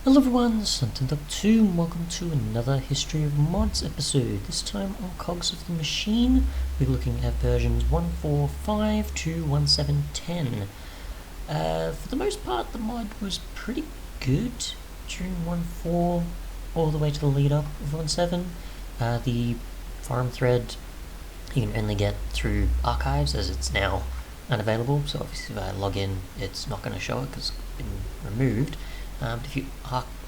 Hello everyone, Ep11, and welcome to another History of Mods episode. This time on Cogs of the Machine, we're looking at versions 1.4.5 to 1.7.10. For the most part, the mod was pretty good during 1.4 all the way to the lead up of 1.7. The forum thread you can only get through archives as it's now unavailable, so obviously if I log in it's not going to show it because it's been removed. But if you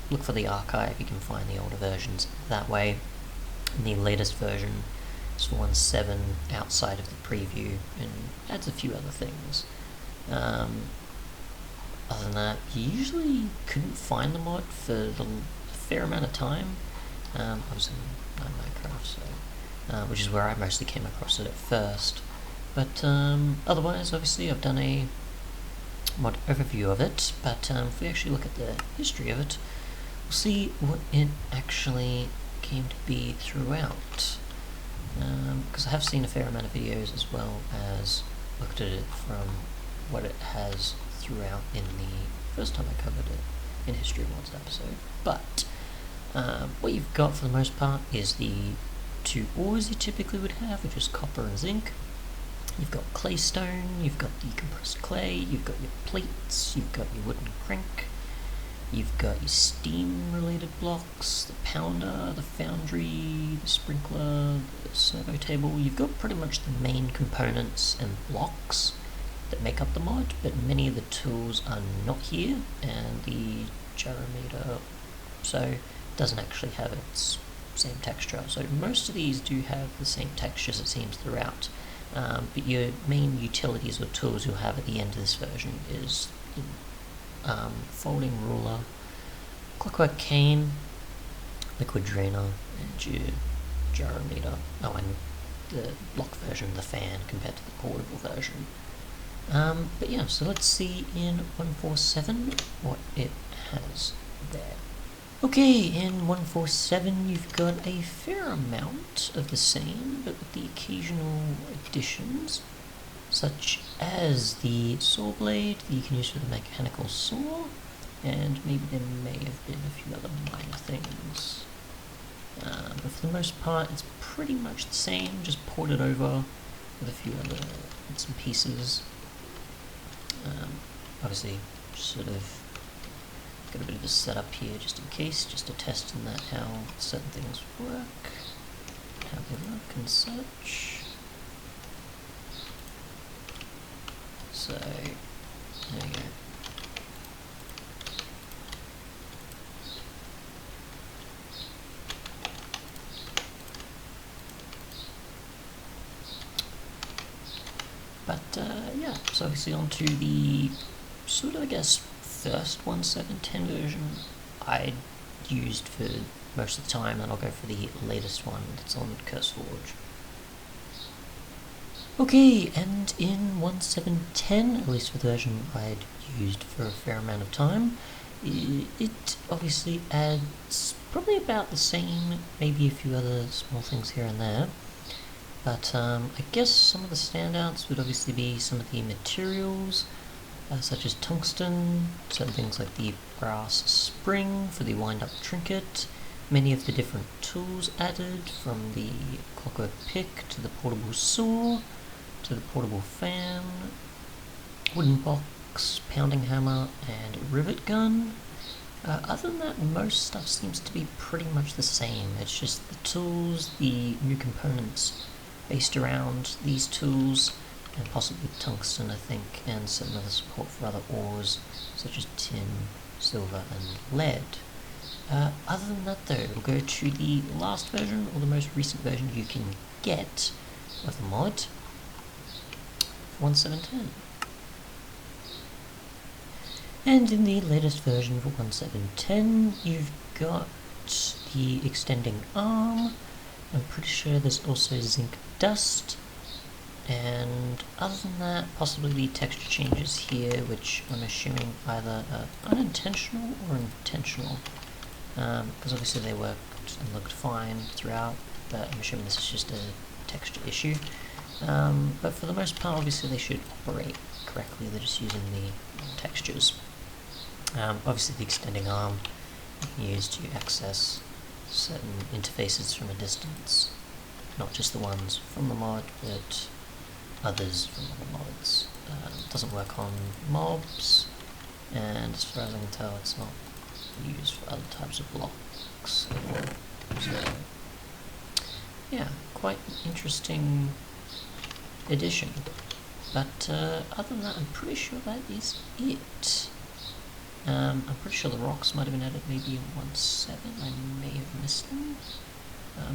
look for the archive, you can find the older versions that way. And the latest version is for 1.7 outside of the preview and adds a few other things. Other than that, you usually couldn't find the mod for a fair amount of time. I was in Minecraft, so which is where I mostly came across it at first. But otherwise, obviously, I've done a mod overview of it, but if we actually look at the history of it, we'll see what it actually came to be throughout. Because I have seen a fair amount of videos as well as looked at it from what it has throughout in the first time I covered it in History of Mods episode. But what you've got for the most part is the two ores you typically would have, which is copper and zinc. You've got claystone, you've got the compressed clay, you've got your plates, you've got your wooden crank, you've got your steam related blocks, the pounder, the foundry, the sprinkler, the servo table. You've got pretty much the main components and blocks that make up the mod, but many of the tools are not here, and the gyrometer doesn't actually have its same texture. So most of these do have the same textures, it seems, throughout. But your main utilities or tools you'll have at the end of this version is folding ruler, clockwork cane, liquid drainer, and your gyrometer. Oh, and the block version, the fan, compared to the portable version. But yeah, so let's see in 1.4.7 what it has there. Okay, in 1.4.7 you've got a fair amount of the same, but with the occasional additions, such as the saw blade that you can use for the mechanical saw, and maybe there may have been a few other minor things. But for the most part it's pretty much the same, just ported over with a few other bits and pieces. Obviously, sort of got a bit of a setup here just in case, just to test in that how certain things work, how they look and such. So, there you go. But yeah, so obviously on to the sort of, I guess, first 1.7.10 version I used for most of the time, and I'll go for the latest one that's on CurseForge. Okay, and in 1.7.10, at least for the version I'd used for a fair amount of time, it obviously adds probably about the same, maybe a few other small things here and there. But I guess some of the standouts would obviously be some of the materials, such as tungsten, certain things like the brass spring for the wind-up trinket, many of the different tools added, from the clockwork pick to the portable saw to the portable fan, wooden box, pounding hammer, and rivet gun. Other than that, most stuff seems to be pretty much the same. It's just the tools, the new components based around these tools, and possibly tungsten, I think, and some other support for other ores, such as tin, silver, and lead. Other than that, though, we'll go to the last version, or the most recent version you can get of the mod, 1.7.10. And in the latest version for 1.7.10, you've got the extending arm. I'm pretty sure there's also zinc dust. And other than that, possibly the texture changes here, which I'm assuming either unintentional or intentional, because obviously they worked and looked fine throughout, but I'm assuming this is just a texture issue. But for the most part, obviously they should operate correctly, they're just using the textures. Obviously the extending arm you can use to access certain interfaces from a distance, not just the ones from the mod, but others from other mods. It doesn't work on mobs, and as far as I can tell, it's not used for other types of blocks. So, yeah, quite interesting addition. But other than that, I'm pretty sure that is it. I'm pretty sure the rocks might have been added maybe in 1.7. I may have missed them.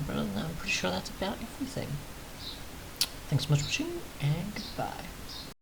But other than that, I'm pretty sure that's about everything. Thanks so much for watching, and goodbye.